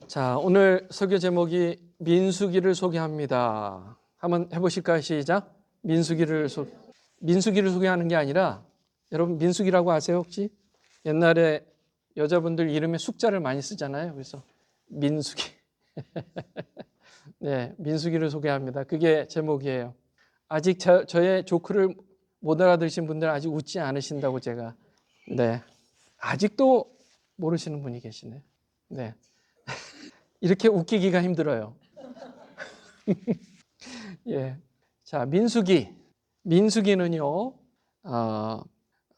자, 오늘 설교 제목이 민수기를 소개합니다. 한번 해보실까요? 시작. 민수기를 소개하는 게 아니라, 여러분 민수기라고 아세요 혹시? 옛날에 여자분들 이름에 숫자를 많이 쓰잖아요. 그래서 민수기. 네, 민수기를 소개합니다. 그게 제목이에요. 아직 저의 조크를 못 알아들으신 분들 아직 웃지 않으신다고 제가. 네, 아직도 모르시는 분이 계시네. 네. 이렇게 웃기기가 힘들어요. 예. 자, 민수기. 민수기는요,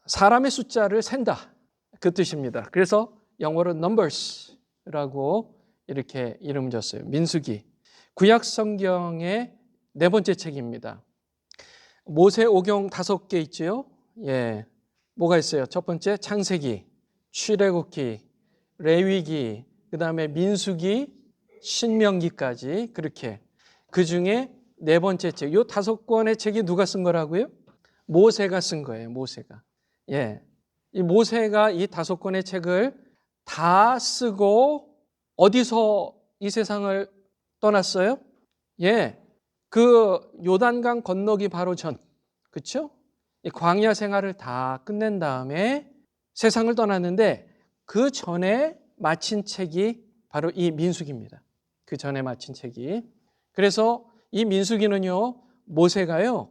사람의 숫자를 센다. 그 뜻입니다. 그래서 영어로 numbers라고 이렇게 이름 줬어요. 민수기. 구약 성경의 네 번째 책입니다. 모세 오경 5개 있죠? 예. 뭐가 있어요? 첫 번째 창세기, 출애굽기, 레위기, 그 다음에 민수기, 신명기까지 그렇게 그 중에 네 번째 책, 이 5권의 책이 누가 쓴 거라고요? 모세가 쓴 거예요. 모세가. 예, 이 모세가 이 5권의 책을 다 쓰고 어디서 이 세상을 떠났어요? 예, 그 요단강 건너기 바로 전, 그렇죠? 이 광야 생활을 다 끝낸 다음에 세상을 떠났는데 그 전에 마친 책이 바로 이 민수기입니다. 그 전에 마친 책이. 그래서 이 민수기는요, 모세가요,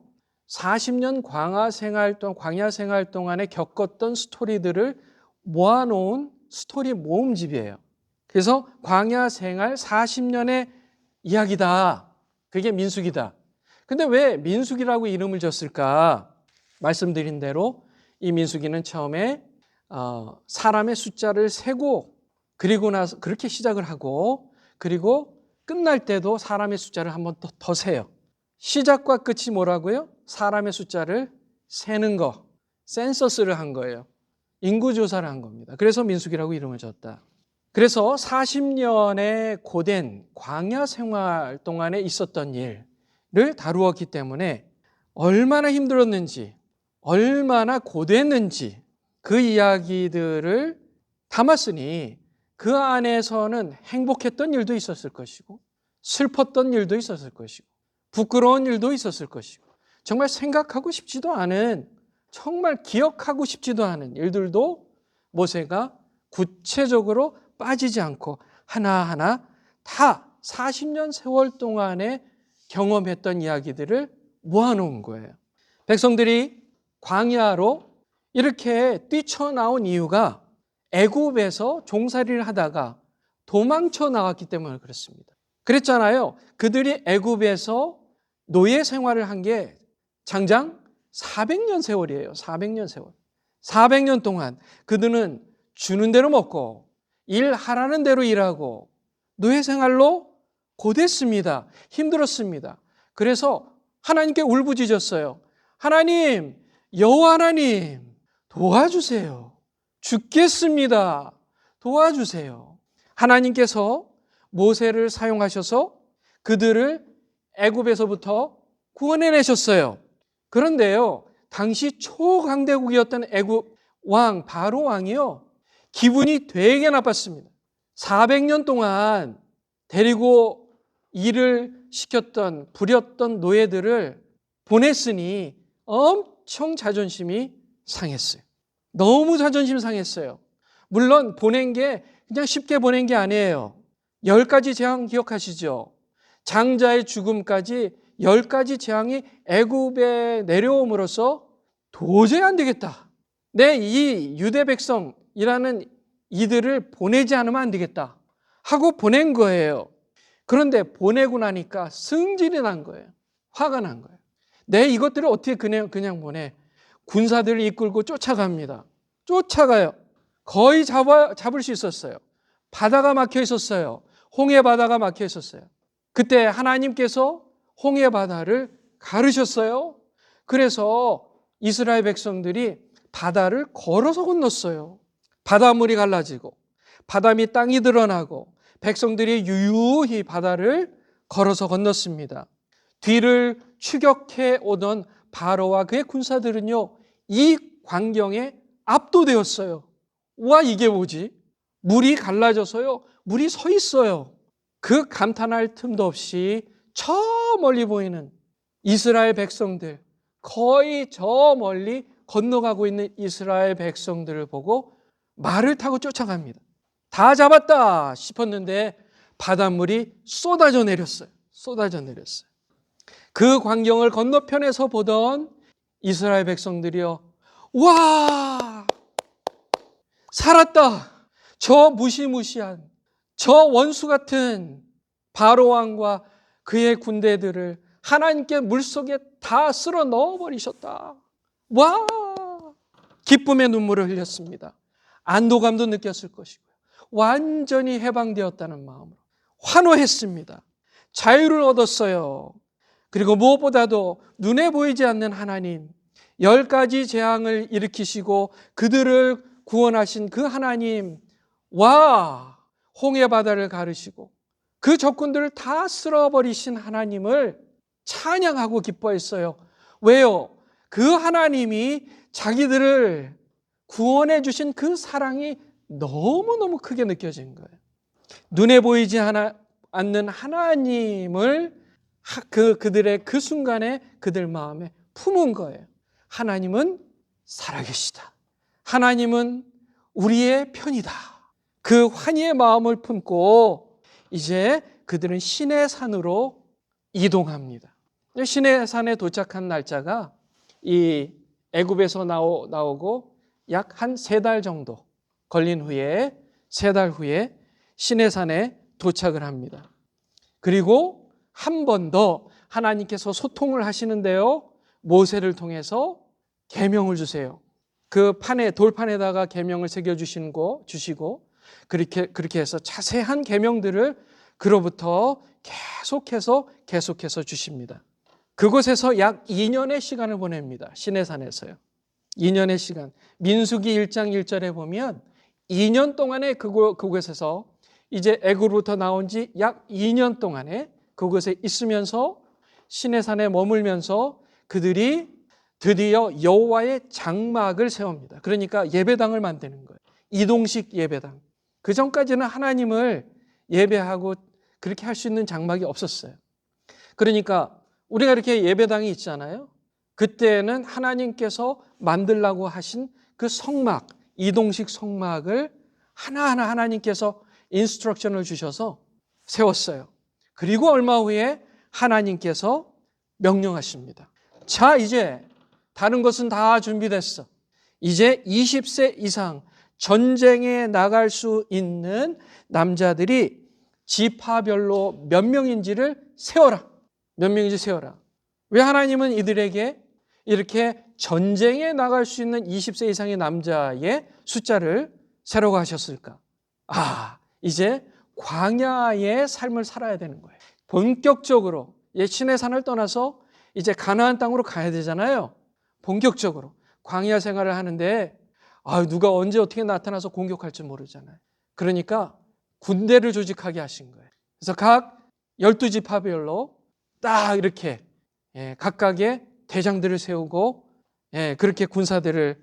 40년 광야 생활 동안에 겪었던 스토리들을 모아놓은 스토리 모음집이에요. 그래서 광야 생활 40년의 이야기다. 그게 민수기다. 근데 왜 민수기라고 이름을 줬을까? 말씀드린 대로 이 민수기는 처음에 사람의 숫자를 세고 그리고 나서 그렇게 시작을 하고 그리고 끝날 때도 사람의 숫자를 한 번 더 세요. 시작과 끝이 뭐라고요? 사람의 숫자를 세는 거, 센서스를 한 거예요. 인구조사를 한 겁니다. 그래서 민수기라고 이름을 줬다. 그래서 40년의 고된 광야 생활 동안에 있었던 일을 다루었기 때문에 얼마나 힘들었는지, 얼마나 고됐는지 그 이야기들을 담았으니 그 안에서는 행복했던 일도 있었을 것이고 슬펐던 일도 있었을 것이고 부끄러운 일도 있었을 것이고 정말 생각하고 싶지도 않은, 정말 기억하고 싶지도 않은 일들도 모세가 구체적으로 빠지지 않고 하나하나 다 40년 세월 동안에 경험했던 이야기들을 모아놓은 거예요. 백성들이 광야로 이렇게 뛰쳐나온 이유가 애굽에서 종살이를 하다가 도망쳐 나왔기 때문에 그렇습니다. 그랬잖아요. 그들이 애굽에서 노예 생활을 한 게 장장 400년 세월이에요. 400년 세월. 400년 동안 그들은 주는 대로 먹고 일하라는 대로 일하고 노예 생활로 고됐습니다. 힘들었습니다. 그래서 하나님께 울부짖었어요. 하나님, 여호와 하나님, 도와주세요. 죽겠습니다. 도와주세요. 하나님께서 모세를 사용하셔서 그들을 애굽에서부터 구원해내셨어요. 그런데요, 당시 초강대국이었던 애굽 왕 바로 왕이요, 기분이 되게 나빴습니다. 400년 동안 데리고 일을 시켰던 부렸던 노예들을 보냈으니 엄청 자존심이 상했어요. 너무 자존심 상했어요. 물론 보낸 게 그냥 쉽게 보낸 게 아니에요. 10가지 재앙 기억하시죠? 장자의 죽음까지 10가지 재앙이 애굽에 내려옴으로써 도저히 안 되겠다. 내 이 유대 백성이라는 이들을 보내지 않으면 안 되겠다 하고 보낸 거예요. 그런데 보내고 나니까 승질이 난 거예요. 화가 난 거예요. 내 이것들을 어떻게 그냥 보내? 군사들을 이끌고 쫓아갑니다. 쫓아가요. 거의 잡을 수 있었어요. 바다가 막혀 있었어요. 홍해 바다가 막혀 있었어요. 그때 하나님께서 홍해 바다를 가르셨어요. 그래서 이스라엘 백성들이 바다를 걸어서 건넜어요. 바닷물이 갈라지고 바다 밑 땅이 드러나고 백성들이 유유히 바다를 걸어서 건넜습니다. 뒤를 추격해 오던 바로와 그의 군사들은요, 이 광경에 압도되었어요. 와, 이게 뭐지? 물이 갈라져서요, 물이 서 있어요. 그 감탄할 틈도 없이 저 멀리 보이는 이스라엘 백성들, 거의 저 멀리 건너가고 있는 이스라엘 백성들을 보고 말을 타고 쫓아갑니다. 다 잡았다 싶었는데 바닷물이 쏟아져 내렸어요. 그 광경을 건너편에서 보던 이스라엘 백성들이요, 와, 살았다. 저 무시무시한, 저 원수 같은 바로 왕과 그의 군대들을 하나님께 물속에 다 쓸어 넣어버리셨다. 와, 기쁨의 눈물을 흘렸습니다. 안도감도 느꼈을 것이고요. 완전히 해방되었다는 마음으로 환호했습니다. 자유를 얻었어요. 그리고 무엇보다도 눈에 보이지 않는 하나님, 10가지 재앙을 일으키시고 그들을 구원하신 그 하나님, 와, 홍해 바다를 가르시고 그 적군들을 다 쓸어버리신 하나님을 찬양하고 기뻐했어요. 왜요? 그 하나님이 자기들을 구원해 주신 그 사랑이 너무너무 크게 느껴진 거예요. 눈에 보이지 않는 하나님을 그들의 그 순간에 그들 마음에 품은 거예요. 하나님은 살아계시다. 하나님은 우리의 편이다. 그 환희의 마음을 품고 이제 그들은 시내 산으로 이동합니다. 시내 산에 도착한 날짜가 이 애굽에서 나오고 약 한 3달 정도 걸린 후에 3달 후에 시내 산에 도착을 합니다. 그리고 한 번 더 하나님께서 소통을 하시는데요. 모세를 통해서 계명을 주세요. 그 돌판에다가 계명을 새겨 주시고 그렇게 해서 자세한 계명들을 그로부터 계속해서 주십니다. 그곳에서 약 2년의 시간을 보냅니다. 시내산에서요. 2년의 시간. 민수기 1장 1절에 보면 2년 동안에 그곳에서 이제 애굽으로부터 나온 지 약 2년 동안에 그곳에 있으면서 시내산에 머물면서 그들이 드디어 여호와의 장막을 세웁니다. 그러니까 예배당을 만드는 거예요. 이동식 예배당. 그 전까지는 하나님을 예배하고 그렇게 할 수 있는 장막이 없었어요. 그러니까 우리가 이렇게 예배당이 있잖아요. 그때는 하나님께서 만들라고 하신 그 성막, 이동식 성막을 하나하나 하나님께서 인스트럭션을 주셔서 세웠어요. 그리고 얼마 후에 하나님께서 명령하십니다. 자, 이제 다른 것은 다 준비됐어. 이제 20세 이상 전쟁에 나갈 수 있는 남자들이 지파별로 몇 명인지를 세워라. 몇 명인지 세워라. 왜 하나님은 이들에게 이렇게 전쟁에 나갈 수 있는 20세 이상의 남자의 숫자를 세라고 하셨을까? 이제 광야의 삶을 살아야 되는 거예요. 본격적으로 시내 산을 떠나서 이제 가나안 땅으로 가야 되잖아요. 본격적으로 광야 생활을 하는데 누가 언제 어떻게 나타나서 공격할지 모르잖아요. 그러니까 군대를 조직하게 하신 거예요. 그래서 각 12지파별로 딱 이렇게 각각의 대장들을 세우고 그렇게 군사들을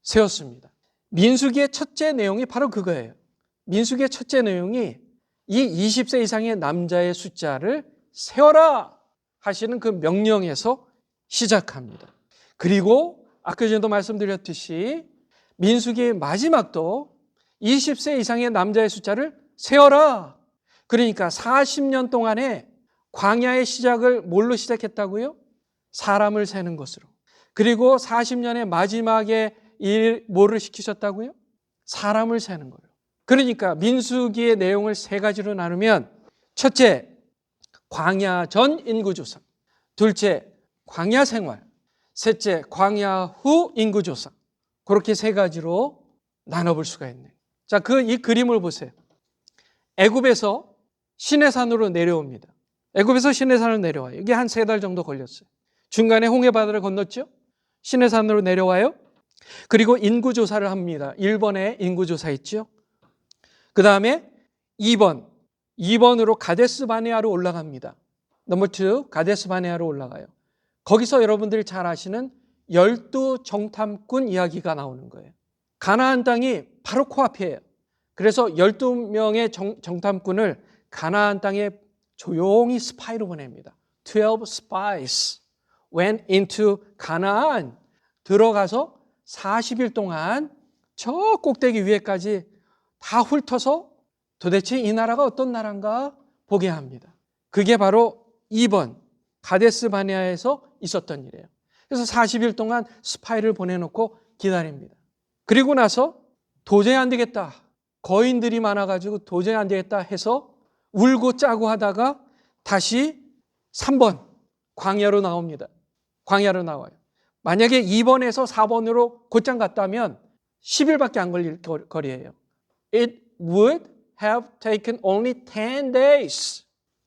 세웠습니다. 민수기의 첫째 내용이 바로 그거예요. 민수기의 첫째 내용이 이 20세 이상의 남자의 숫자를 세워라 하시는 그 명령에서 시작합니다. 그리고 아까 전에도 말씀드렸듯이 민수기의 마지막도 20세 이상의 남자의 숫자를 세워라. 그러니까 40년 동안에 광야의 시작을 뭘로 시작했다고요? 사람을 세는 것으로. 그리고 40년의 마지막에 뭐를 시키셨다고요? 사람을 세는 거예요. 그러니까 민수기의 내용을 3가지로 나누면 첫째, 광야 전 인구조사. 둘째, 광야 생활. 셋째, 광야 후 인구조사. 그렇게 3가지로 나눠볼 수가 있네요. 자, 이 그림을 보세요. 애굽에서 시내산으로 내려옵니다. 애굽에서 시내산으로 내려와요. 이게 한 3달 정도 걸렸어요. 중간에 홍해바다를 건넜죠. 시내산으로 내려와요. 그리고 인구조사를 합니다. 1번에 인구조사 있죠. 그 다음에 2번으로 가데스 바네아로 올라갑니다. 넘버 2, 가데스 바네아로 올라가요. 거기서 여러분들이 잘 아시는 12 정탐꾼 이야기가 나오는 거예요. 가나안 땅이 바로 코앞이에요. 그래서 12명의 정탐꾼을 가나안 땅에 조용히 스파이로 보냅니다. 12 spies went into 가나안. 들어가서 40일 동안 저 꼭대기 위에까지 다 훑어서 도대체 이 나라가 어떤 나라인가 보게 합니다. 그게 바로 2번 가데스 바네아에서 있었던 일이에요. 그래서 40일 동안 스파이를 보내놓고 기다립니다. 그리고 나서 도저히 안 되겠다. 거인들이 많아가지고 도저히 안 되겠다 해서 울고 짜고 하다가 다시 3번 광야로 나옵니다. 광야로 나와요. 만약에 2번에서 4번으로 곧장 갔다면 10일밖에 안 걸릴 거리예요. It would have taken only 10 days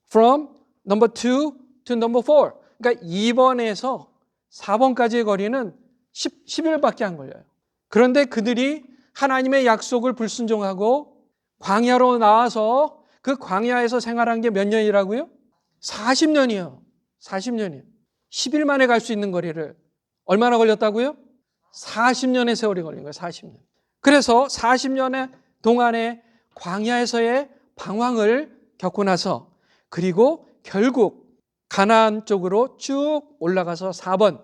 from number 2 to number 4. 그러니까 2번에서 4번까지의 거리는 10일밖에 안 걸려요. 그런데 그들이 하나님의 약속을 불순종하고 광야로 나와서 그 광야에서 생활한 게 몇 년이라고요? 40년이요. 40년이요. 10일 만에 갈 수 있는 거리를 얼마나 걸렸다고요? 40년의 세월이 걸린 거예요. 40년. 그래서 40년의 동안에 광야에서의 방황을 겪고 나서 그리고 결국 가나안 쪽으로 쭉 올라가서 4번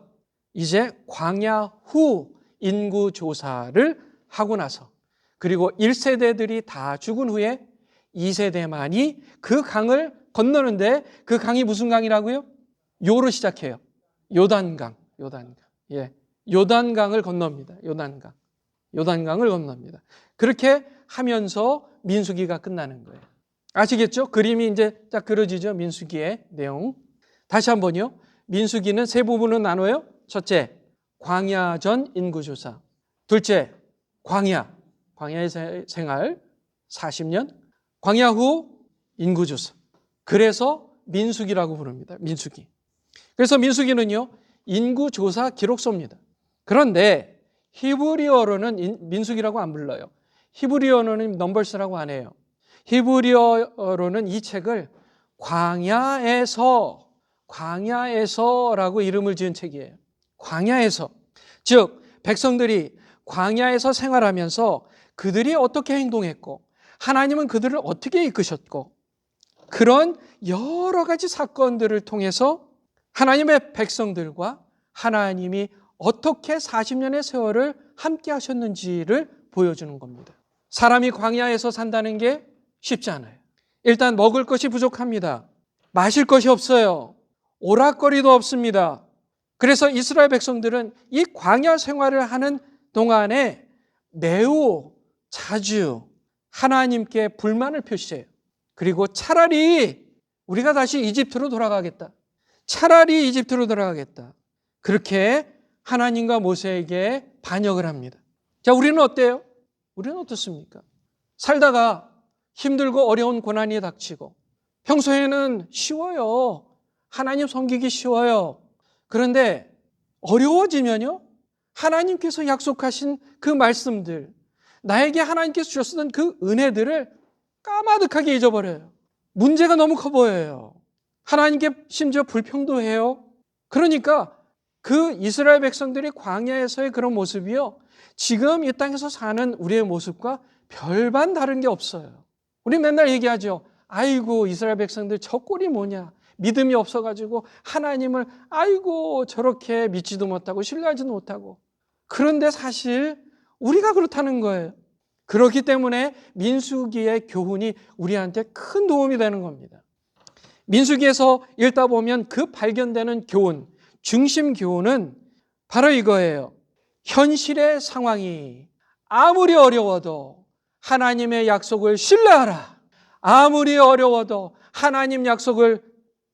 이제 광야 후 인구 조사를 하고 나서 그리고 1세대들이 다 죽은 후에 2세대만이 그 강을 건너는데 그 강이 무슨 강이라고요? 요로 시작해요. 요단강. 예. 요단강을 건넙니다. 요단강을 건넙니다. 그렇게 하면서 민수기가 끝나는 거예요. 아시겠죠? 그림이 이제 딱 그려지죠? 민수기의 내용. 다시 한번요. 민수기는 세 부분으로 나눠요. 첫째, 광야 전 인구조사. 둘째, 광야의 생활 40년. 광야 후 인구조사. 그래서 민수기라고 부릅니다. 민수기. 그래서 민수기는요, 인구조사 기록서입니다. 그런데 히브리어로는 민수기라고 안 불러요. 히브리어로는 넘버스라고 안 해요. 히브리어로는 이 책을 광야에서라고 이름을 지은 책이에요. 광야에서. 즉 백성들이 광야에서 생활하면서 그들이 어떻게 행동했고 하나님은 그들을 어떻게 이끄셨고 그런 여러 가지 사건들을 통해서 하나님의 백성들과 하나님이 어떻게 40년의 세월을 함께 하셨는지를 보여주는 겁니다. 사람이 광야에서 산다는 게 쉽지 않아요. 일단 먹을 것이 부족합니다. 마실 것이 없어요. 오락거리도 없습니다. 그래서 이스라엘 백성들은 이 광야 생활을 하는 동안에 매우 자주 하나님께 불만을 표시해요. 그리고 차라리 우리가 다시 이집트로 돌아가겠다. 그렇게 하나님과 모세에게 반역을 합니다. 자, 우리는 어때요? 우리는 어떻습니까? 살다가 힘들고 어려운 고난이 닥치고 평소에는 쉬워요. 하나님 섬기기 쉬워요. 그런데 어려워지면요. 하나님께서 약속하신 그 말씀들, 나에게 하나님께서 주셨던 그 은혜들을 까마득하게 잊어버려요. 문제가 너무 커 보여요. 하나님께 심지어 불평도 해요. 그러니까 그 이스라엘 백성들이 광야에서의 그런 모습이요. 지금 이 땅에서 사는 우리의 모습과 별반 다른 게 없어요. 우리 맨날 얘기하죠. 아이고 이스라엘 백성들 저 꼴이 뭐냐. 믿음이 없어가지고 하나님을 아이고 저렇게 믿지도 못하고 신뢰하지도 못하고. 그런데 사실 우리가 그렇다는 거예요. 그렇기 때문에 민수기의 교훈이 우리한테 큰 도움이 되는 겁니다. 민수기에서 읽다 보면 그 발견되는 교훈, 중심 교훈은 바로 이거예요. 현실의 상황이 아무리 어려워도 하나님의 약속을 신뢰하라. 아무리 어려워도 하나님 약속을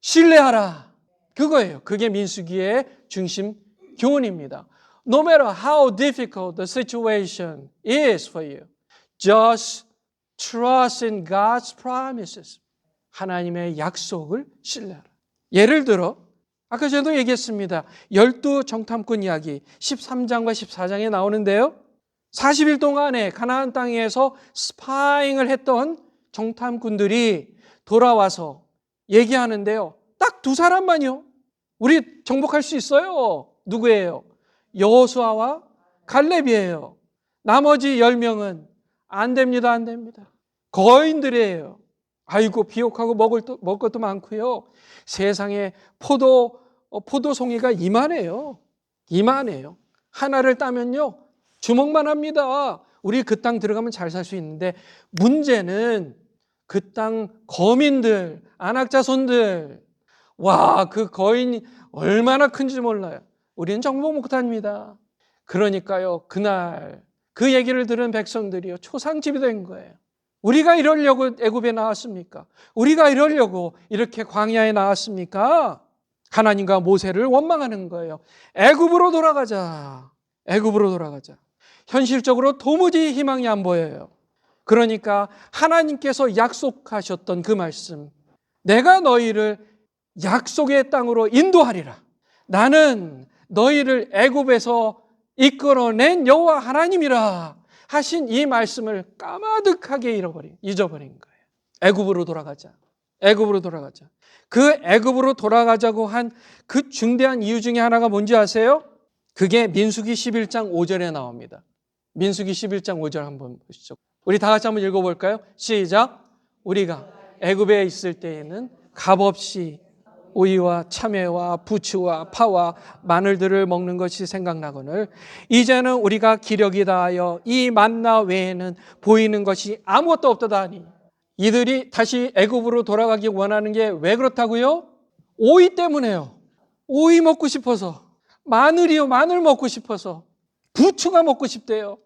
신뢰하라. 그거예요. 그게 민수기의 중심 교훈입니다. No matter how difficult the situation is for you, just trust in God's promises. 하나님의 약속을 신뢰하라. 예를 들어 아까 전에도 얘기했습니다. 12 정탐꾼 이야기 13장과 14장에 나오는데요. 40일 동안에 가나안 땅에서 스파잉을 했던 정탐꾼들이 돌아와서 얘기하는데요. 딱 두 사람만요. 우리 정복할 수 있어요. 누구예요? 여호수아와 갈렙이에요. 나머지 10명은 안 됩니다. 안 됩니다. 거인들이에요. 아이고 비옥하고 먹을 것도 많고요. 세상에 포도송이가 이만해요. 이만해요. 하나를 따면요 주먹만 합니다. 우리 그 땅 들어가면 잘 살 수 있는데 문제는 그 땅 거민들, 안악자손들, 와, 그 거인이 얼마나 큰지 몰라요. 우리는 정복 못합니다. 그러니까요 그날 그 얘기를 들은 백성들이요 초상집이 된 거예요. 우리가 이러려고 애굽에 나왔습니까? 우리가 이러려고 이렇게 광야에 나왔습니까? 하나님과 모세를 원망하는 거예요. 애굽으로 돌아가자. 애굽으로 돌아가자. 현실적으로 도무지 희망이 안 보여요. 그러니까 하나님께서 약속하셨던 그 말씀, 내가 너희를 약속의 땅으로 인도하리라. 나는 너희를 애굽에서 이끌어낸 여호와 하나님이라 하신 이 말씀을 까마득하게 잊어버린 거예요. 애굽으로 돌아가자. 애굽으로 돌아가자. 그 애굽으로 돌아가자고 한 그 중대한 이유 중에 하나가 뭔지 아세요? 그게 민수기 11장 5절에 나옵니다. 민수기 11장 5절 한번 보시죠. 우리 다 같이 한번 읽어볼까요? 시작. 우리가 애굽에 있을 때에는 값없이 오이와 참외와 부추와 파와 마늘들을 먹는 것이 생각나거늘 이제는 우리가 기력이 다하여 이 만나 외에는 보이는 것이 아무것도 없도다 하니. 이들이 다시 애굽으로 돌아가기 원하는 게 왜 그렇다고요? 오이 때문에요. 오이 먹고 싶어서. 마늘이요, 마늘 먹고 싶어서. 부추가 먹고 싶대요.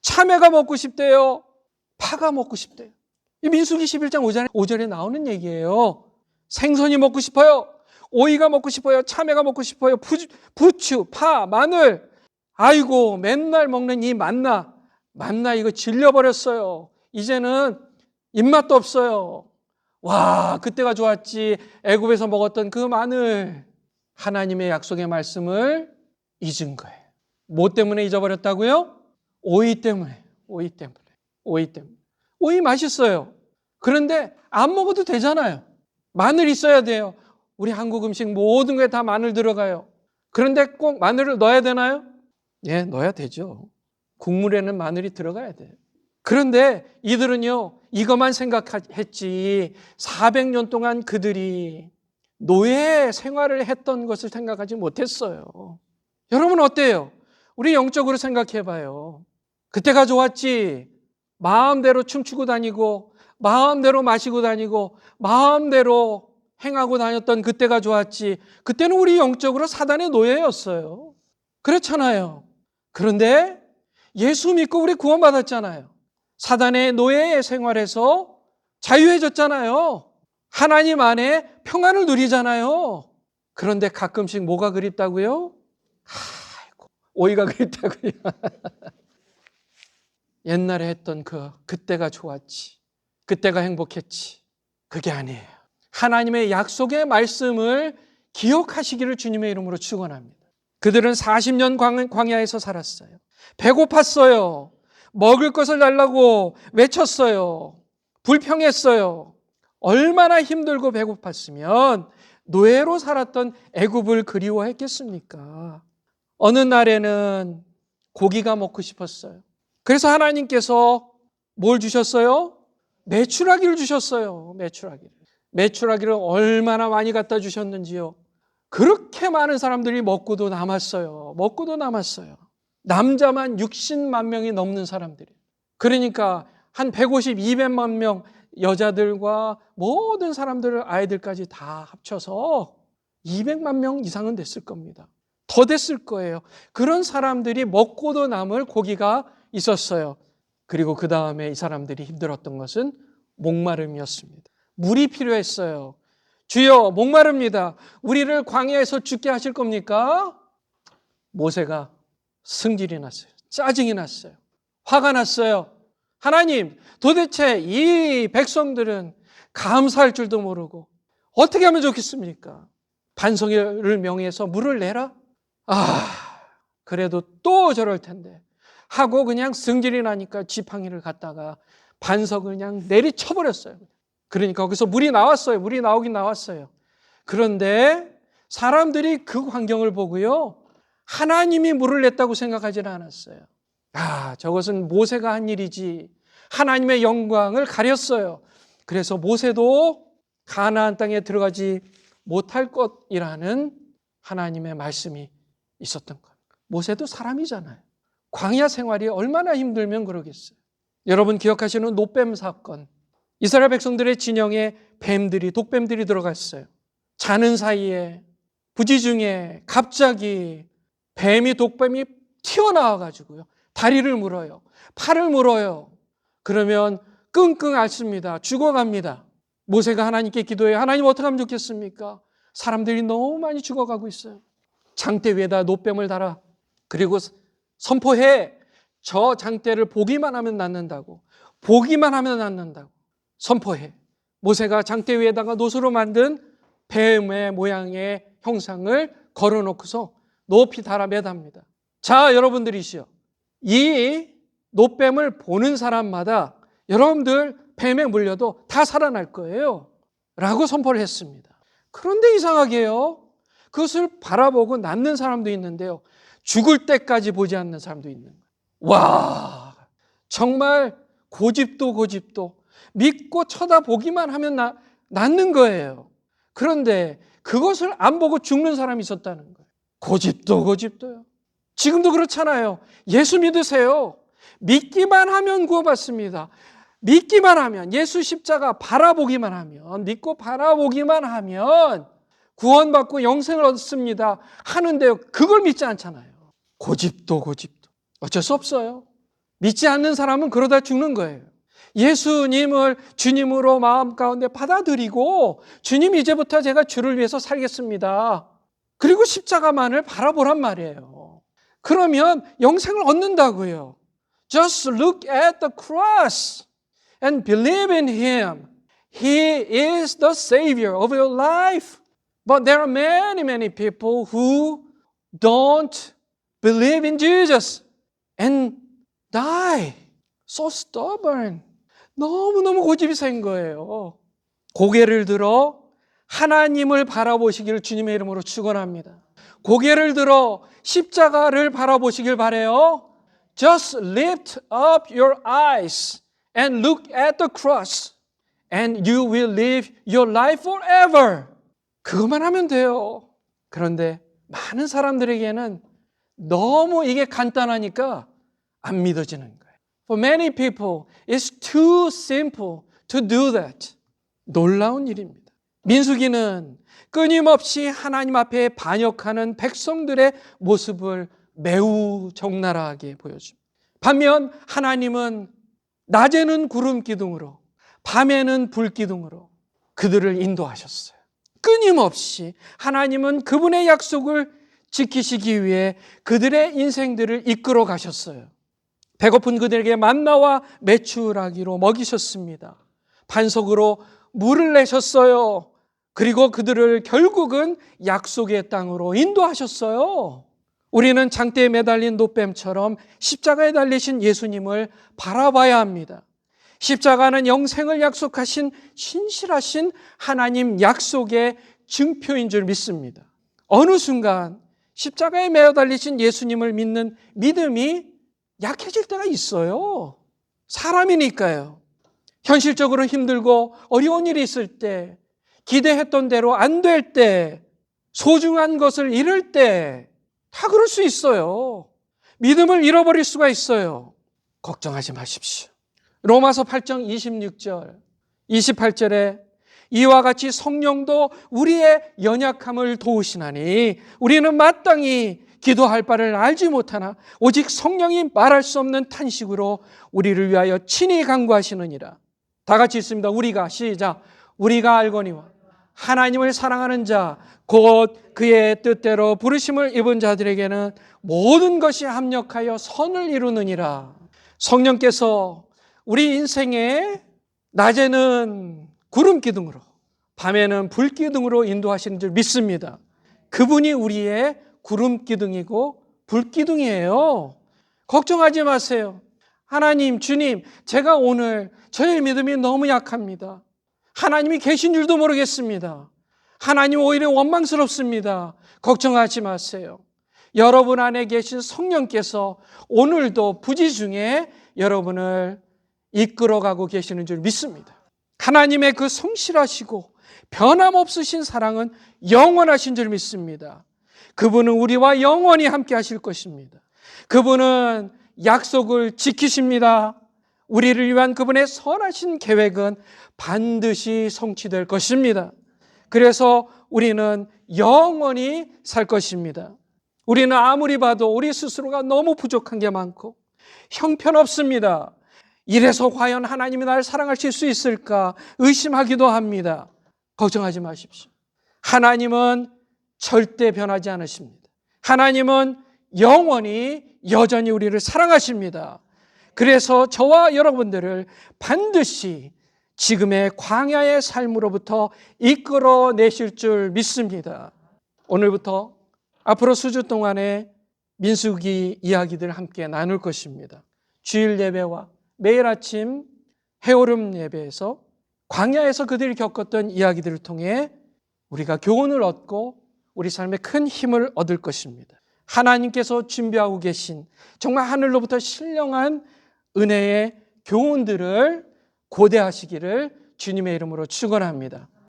참외가 먹고 싶대요. 파가 먹고 싶대요. 이 민수기 11장 5절에 나오는 얘기예요. 생선이 먹고 싶어요. 오이가 먹고 싶어요. 참외가 먹고 싶어요. 부추, 파, 마늘. 아이고 맨날 먹는 이 만나 이거 질려버렸어요. 이제는 입맛도 없어요. 와, 그때가 좋았지. 애굽에서 먹었던 그 마늘. 하나님의 약속의 말씀을 잊은 거예요. 뭐 때문에 잊어버렸다고요? 오이 때문에. 오이 맛있어요. 그런데 안 먹어도 되잖아요. 마늘 있어야 돼요. 우리 한국 음식 모든 거에 다 마늘 들어가요. 그런데 꼭 마늘을 넣어야 되나요? 예, 넣어야 되죠. 국물에는 마늘이 들어가야 돼요. 그런데 이들은요, 이것만 생각했지 400년 동안 그들이 노예 생활을 했던 것을 생각하지 못했어요. 여러분 어때요? 우리 영적으로 생각해 봐요. 그때가 좋았지. 마음대로 춤추고 다니고 마음대로 마시고 다니고 마음대로 행하고 다녔던 그때가 좋았지. 그때는 우리 영적으로 사단의 노예였어요. 그렇잖아요. 그런데 예수 믿고 우리 구원받았잖아요. 사단의 노예의 생활에서 자유해졌잖아요. 하나님 안에 평안을 누리잖아요. 그런데 가끔씩 뭐가 그립다고요? 아이고, 오이가 그립다고요. 옛날에 했던 그때가 좋았지. 그때가 행복했지. 그게 아니에요. 하나님의 약속의 말씀을 기억하시기를 주님의 이름으로 축원합니다. 그들은 40년 광야에서 살았어요. 배고팠어요. 먹을 것을 달라고 외쳤어요. 불평했어요. 얼마나 힘들고 배고팠으면 노예로 살았던 애굽을 그리워했겠습니까? 어느 날에는 고기가 먹고 싶었어요. 그래서 하나님께서 뭘 주셨어요? 메추라기를 주셨어요. 메추라기를 얼마나 많이 갖다 주셨는지요. 그렇게 많은 사람들이 먹고도 남았어요. 남자만 60만 명이 넘는 사람들이. 그러니까 한 150, 200만 명 여자들과 모든 사람들, 아이들까지 다 합쳐서 200만 명 이상은 됐을 겁니다. 더 됐을 거예요. 그런 사람들이 먹고도 남을 고기가 있었어요. 그리고 그 다음에 이 사람들이 힘들었던 것은 목마름이었습니다. 물이 필요했어요. 주여, 목마릅니다. 우리를 광야에서 죽게 하실 겁니까? 모세가 승질이 났어요. 짜증이 났어요. 화가 났어요. 하나님, 도대체 이 백성들은 감사할 줄도 모르고 어떻게 하면 좋겠습니까? 반석을 명해서 물을 내라? 그래도 또 저럴 텐데 하고 그냥 승질이 나니까 지팡이를 갖다가 반석을 그냥 내리쳐버렸어요. 그러니까 거기서 물이 나왔어요. 물이 나오긴 나왔어요. 그런데 사람들이 그 광경을 보고요, 하나님이 물을 냈다고 생각하지는 않았어요. 저것은 모세가 한 일이지, 하나님의 영광을 가렸어요. 그래서 모세도 가나안 땅에 들어가지 못할 것이라는 하나님의 말씀이 있었던 것. 모세도 사람이잖아요. 광야 생활이 얼마나 힘들면 그러겠어요. 여러분 기억하시는 노뱀 사건. 이스라엘 백성들의 진영에 뱀들이, 독뱀들이 들어갔어요. 자는 사이에 부지중에 갑자기 뱀이, 독뱀이 튀어나와가지고요. 다리를 물어요. 팔을 물어요. 그러면 끙끙 앓습니다. 죽어갑니다. 모세가 하나님께 기도해요. 하나님 어떻게 하면 좋겠습니까? 사람들이 너무 많이 죽어가고 있어요. 장대 위에다 노뱀을 달아. 그리고 선포해. 저 장대를 보기만 하면 낫는다고. 보기만 하면 낫는다고. 선포해. 모세가 장대 위에다가 노수로 만든 뱀의 모양의 형상을 걸어놓고서 높이 달아 매답니다. 자, 여러분들이시여. 이 노뱀을 보는 사람마다 여러분들 뱀에 물려도 다 살아날 거예요. 라고 선포를 했습니다. 그런데 이상하게요. 그것을 바라보고 낫는 사람도 있는데요. 죽을 때까지 보지 않는 사람도 있는 거예요. 와, 정말 고집도 믿고 쳐다보기만 하면 낫는 거예요. 그런데 그것을 안 보고 죽는 사람이 있었다는 거예요. 고집도요. 지금도 그렇잖아요. 예수 믿으세요. 믿기만 하면 구원받습니다. 믿기만 하면, 예수 십자가 바라보기만 하면, 믿고 바라보기만 하면 구원받고 영생을 얻습니다 하는데요. 그걸 믿지 않잖아요. 고집도. 어쩔 수 없어요. 믿지 않는 사람은 그러다 죽는 거예요. 예수님을 주님으로 마음 가운데 받아들이고, 주님 이제부터 제가 주를 위해서 살겠습니다. 그리고 십자가만을 바라보란 말이에요. 그러면 영생을 얻는다고요. Just look at the cross and believe in Him. He is the Savior of your life. But there are many people who don't believe in Jesus and die. So stubborn. 너무너무 고집이 센 거예요. 고개를 들어 하나님을 바라보시기를 주님의 이름으로 축원합니다. 고개를 들어 십자가를 바라보시길 바라요. Just lift up your eyes and look at the cross and you will live your life forever. 그것만 하면 돼요. 그런데 많은 사람들에게는 너무 이게 간단하니까 안 믿어지는 거예요. For many people, it's too simple to do that. 놀라운 일입니다. 민수기는 끊임없이 하나님 앞에 반역하는 백성들의 모습을 매우 적나라하게 보여줍니다. 반면 하나님은 낮에는 구름 기둥으로, 밤에는 불 기둥으로 그들을 인도하셨어요. 끊임없이 하나님은 그분의 약속을 지키시기 위해 그들의 인생들을 이끌어 가셨어요. 배고픈 그들에게 만나와 메추라기로 먹이셨습니다. 반석으로 물을 내셨어요. 그리고 그들을 결국은 약속의 땅으로 인도하셨어요. 우리는 장대에 매달린 노뱀처럼 십자가에 달리신 예수님을 바라봐야 합니다. 십자가는 영생을 약속하신 신실하신 하나님 약속의 증표인 줄 믿습니다. 어느 순간 십자가에 매어 달리신 예수님을 믿는 믿음이 약해질 때가 있어요. 사람이니까요. 현실적으로 힘들고 어려운 일이 있을 때, 기대했던 대로 안 될 때, 소중한 것을 잃을 때 다 그럴 수 있어요. 믿음을 잃어버릴 수가 있어요. 걱정하지 마십시오. 로마서 8장 26절, 28절에 이와 같이 성령도 우리의 연약함을 도우시나니 우리는 마땅히 기도할 바를 알지 못하나 오직 성령이 말할 수 없는 탄식으로 우리를 위하여 친히 간구하시느니라. 다 같이 있습니다. 우리가, 시작. 우리가 알거니와 하나님을 사랑하는 자 곧 그의 뜻대로 부르심을 입은 자들에게는 모든 것이 합력하여 선을 이루느니라. 성령께서 우리 인생에 낮에는 구름 기둥으로, 밤에는 불 기둥으로 인도하시는 줄 믿습니다. 그분이 우리의 구름 기둥이고 불 기둥이에요. 걱정하지 마세요. 하나님, 주님, 제가 오늘 저의 믿음이 너무 약합니다. 하나님이 계신 줄도 모르겠습니다. 하나님 오히려 원망스럽습니다. 걱정하지 마세요. 여러분 안에 계신 성령께서 오늘도 부지중에 여러분을 이끌어가고 계시는 줄 믿습니다. 하나님의 그 성실하시고 변함없으신 사랑은 영원하신 줄 믿습니다. 그분은 우리와 영원히 함께 하실 것입니다. 그분은 약속을 지키십니다. 우리를 위한 그분의 선하신 계획은 반드시 성취될 것입니다. 그래서 우리는 영원히 살 것입니다. 우리는 아무리 봐도 우리 스스로가 너무 부족한 게 많고 형편없습니다. 이래서 과연 하나님이 나를 사랑하실 수 있을까 의심하기도 합니다. 걱정하지 마십시오. 하나님은 절대 변하지 않으십니다. 하나님은 영원히 여전히 우리를 사랑하십니다. 그래서 저와 여러분들을 반드시 지금의 광야의 삶으로부터 이끌어내실 줄 믿습니다. 오늘부터 앞으로 수주 동안에 민수기 이야기들 함께 나눌 것입니다. 주일 예배와 매일 아침 해오름 예배에서 광야에서 그들이 겪었던 이야기들을 통해 우리가 교훈을 얻고 우리 삶에 큰 힘을 얻을 것입니다. 하나님께서 준비하고 계신 정말 하늘로부터 신령한 은혜의 교훈들을 고대하시기를 주님의 이름으로 축원합니다.